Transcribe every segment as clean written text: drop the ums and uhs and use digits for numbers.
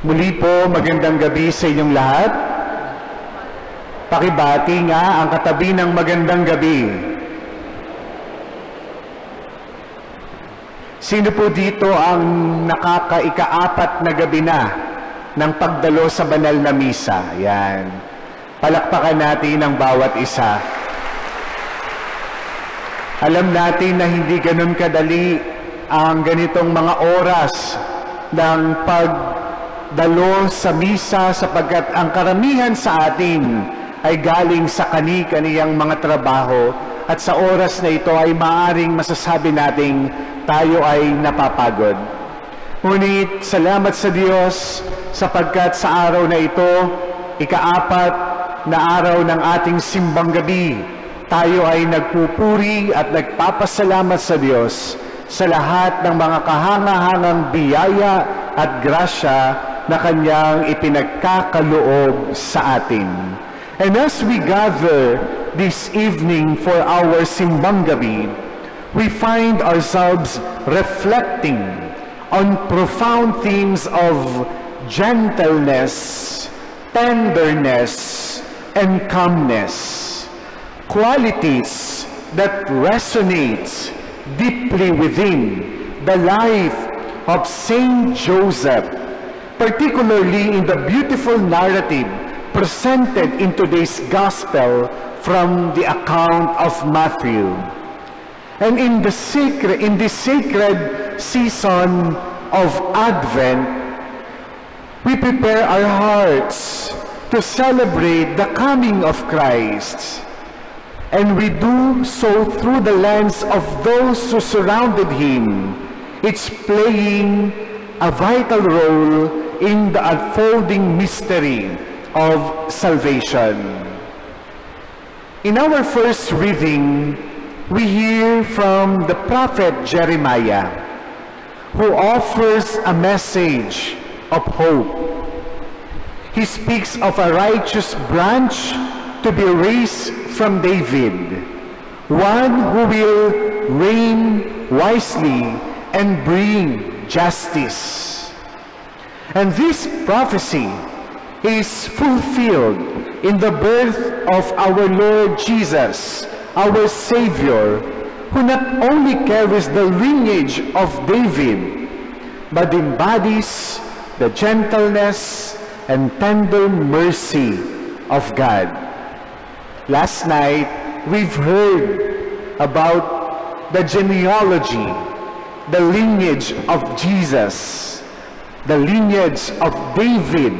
Muli po, magandang gabi sa inyong lahat. Pakibati nga ang katabi ng magandang gabi. Sino po dito ang nakakaika-4 na gabi na ng pagdalo sa banal na misa? Yan. Palakpakan natin ang bawat isa. Alam natin na hindi ganun kadali ang ganitong mga oras ng pagdalo sa misa sapagkat ang karamihan sa atin ay galing sa kani-kaniyang mga trabaho at sa oras na ito ay maaaring masasabi nating tayo ay napapagod. Ngunit salamat sa Diyos sapagkat sa araw na ito, ika-4 na araw ng ating simbang gabi, tayo ay nagpupuri at nagpapasalamat sa Diyos sa lahat ng mga kahangahangang biyaya at grasya na Kanyang ipinagkakaloob sa atin. And as we gather this evening for our simbang gabi, we find ourselves reflecting on profound themes of gentleness, tenderness, and calmness. Qualities that resonates deeply within the life of Saint Joseph, particularly in the beautiful narrative presented in today's Gospel from the account of Matthew. And in this sacred season of Advent, we prepare our hearts to celebrate the coming of Christ. And we do so through the lens of those who surrounded Him, each playing a vital role in the unfolding mystery of salvation. In our first reading, we hear from the prophet Jeremiah, who offers a message of hope. He speaks of a righteous branch to be raised from David, one who will reign wisely and bring justice. And this prophecy is fulfilled in the birth of our Lord Jesus, our Savior, who not only carries the lineage of David, but embodies the gentleness and tender mercy of God. Last night, we've heard about the genealogy, the lineage of Jesus, the lineage of David.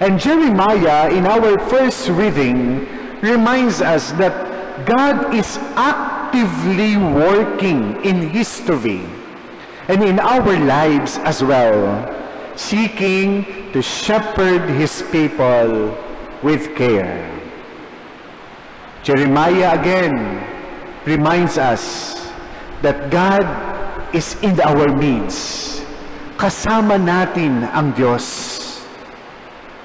And Jeremiah, in our first reading, reminds us that God is actively working in history and in our lives as well, seeking to shepherd His people with care. Jeremiah again reminds us that God is in our midst. Kasama natin ang Diyos.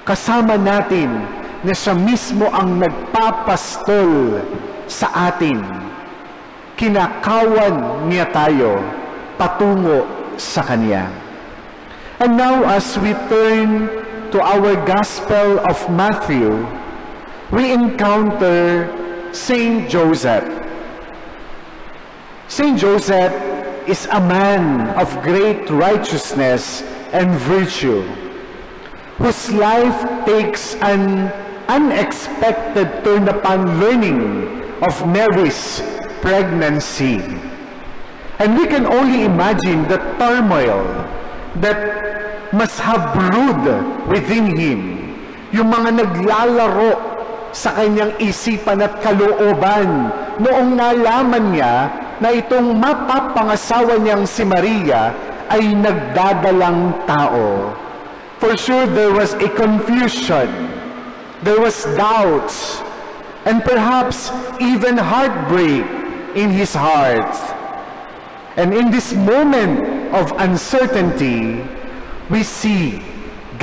Kasama natin na Siya mismo ang nagpapastol sa atin. Kinakawan niya tayo patungo sa Kanya. And now as we turn to our Gospel of Matthew, we encounter Saint Joseph. Saint Joseph is a man of great righteousness and virtue, whose life takes an unexpected turn upon learning of Mary's pregnancy. And we can only imagine the turmoil that must have brewed within him, yung mga naglalaro sa kanyang isipan at kalooban noong nalaman niya na itong mapapangasawa niyang si Maria ay nagdadalang tao. For sure, there was a confusion, there was doubts, and perhaps even heartbreak in his heart. And in this moment of uncertainty, we see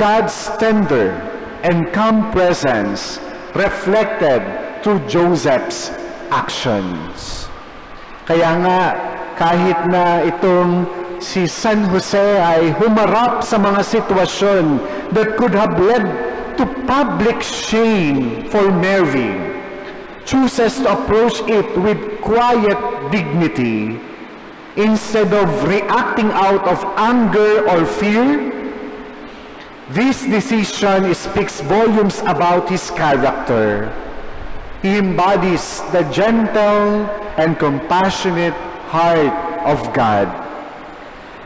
God's tender and calm presence reflected through Joseph's actions. Kaya nga, kahit na itong si San Jose ay humarap sa mga sitwasyon that could have led to public shame for Mary, chooses to approach it with quiet dignity instead of reacting out of anger or fear. This decision speaks volumes about his character. He embodies the gentle and compassionate heart of God.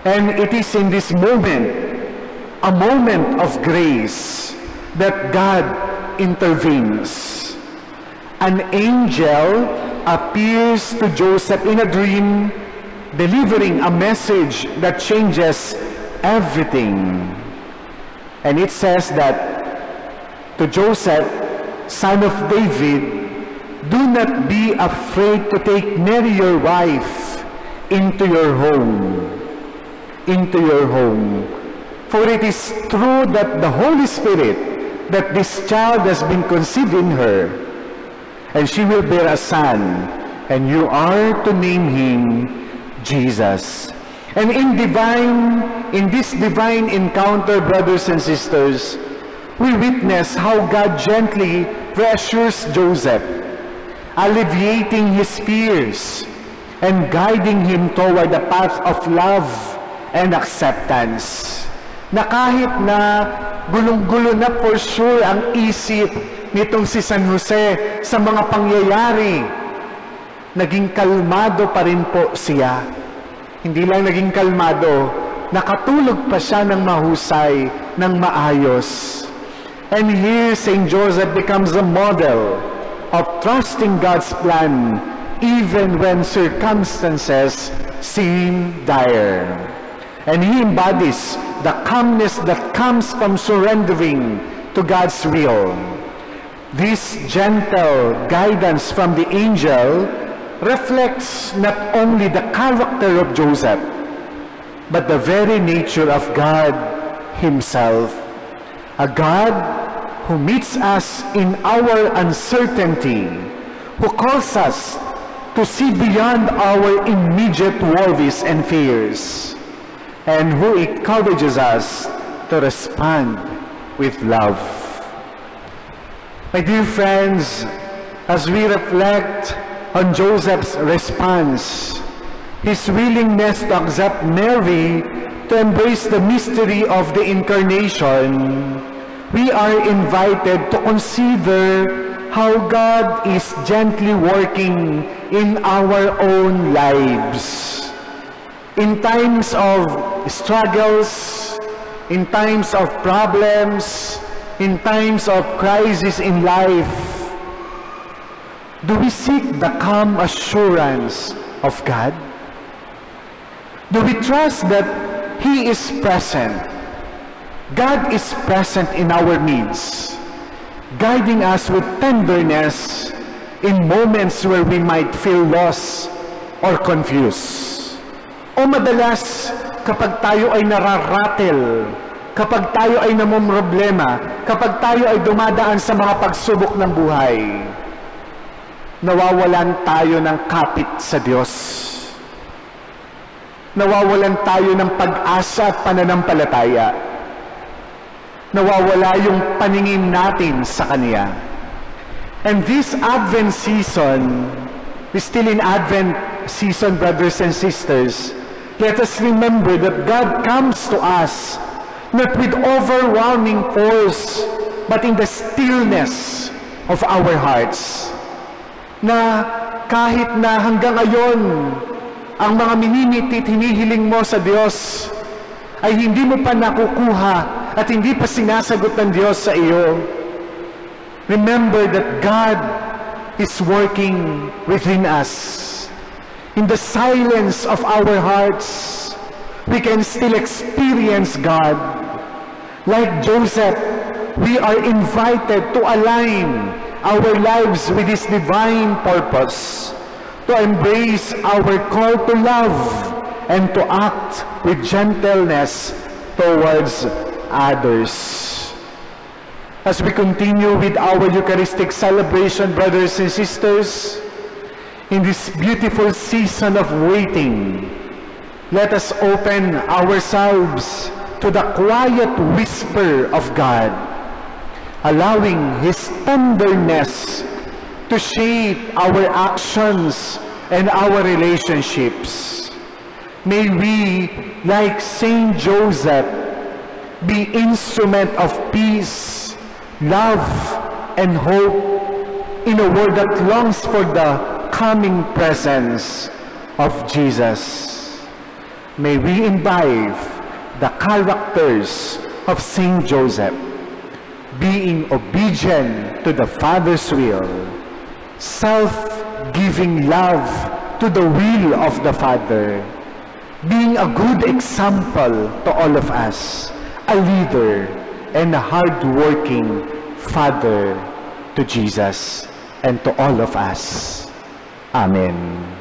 And it is in this moment, a moment of grace, that God intervenes. An angel appears to Joseph in a dream, delivering a message that changes everything. And it says that to Joseph, son of David, do not be afraid to take Mary your wife into your home. Into your home. For it is true that the Holy Spirit, that this child has been conceived in her, and she will bear a son, and you are to name him Jesus. And in this divine encounter, brothers and sisters, we witness how God gently reassures Joseph, alleviating his fears and guiding him toward the path of love and acceptance. Na kahit na gulong-gulo na for sure ang isip nitong si San Jose sa mga pangyayari, naging kalmado pa rin po siya. Hindi lang naging kalmado, nakatulog pa siya ng mahusay, ng maayos. And here, St. Joseph becomes a model of trusting God's plan even when circumstances seem dire. And he embodies the calmness that comes from surrendering to God's will. This gentle guidance from the angel reflects not only the character of Joseph, but the very nature of God himself. A God who meets us in our uncertainty, who calls us to see beyond our immediate worries and fears, and who encourages us to respond with love. My dear friends, as we reflect on Joseph's response, his willingness to accept Mary, to embrace the mystery of the Incarnation, we are invited to consider how God is gently working in our own lives. In times of struggles, in times of problems, in times of crisis in life, do we seek the calm assurance of God? Do we trust that He is present? God is present in our needs, guiding us with tenderness in moments where we might feel lost or confused. O madalas, kapag tayo ay nararatel, kapag tayo ay namumroblema, kapag tayo ay dumadaan sa mga pagsubok ng buhay, nawawalan tayo ng kapit sa Diyos. Nawawalan tayo ng pag-asa at pananampalataya. Nawawala yung paningin natin sa Kanya. And this Advent season, we're still in Advent season, brothers and sisters, let us remember that God comes to us not with overwhelming force, but in the stillness of our hearts. Na kahit na hanggang ngayon, ang mga minimiti at hinihiling mo sa Diyos ay hindi mo pa nakukuha at hindi pa sinasagot ng Diyos sa iyo, remember that God is working within us. In the silence of our hearts, we can still experience God. Like Joseph, we are invited to align our lives with His divine purpose, to embrace our call to love and to act with gentleness towards others. As we continue with our Eucharistic celebration, brothers and sisters, in this beautiful season of waiting, Let us open ourselves to the quiet whisper of God, allowing His tenderness to shape our actions and our relationships. May we, like Saint Joseph, be instrument of peace, love, and hope in a world that longs for the coming presence of Jesus. May we imbibe the characters of Saint Joseph, being obedient to the Father's will, self-giving love to the will of the Father, being a good example to all of us, a leader and a hard-working father to Jesus and to all of us. Amen.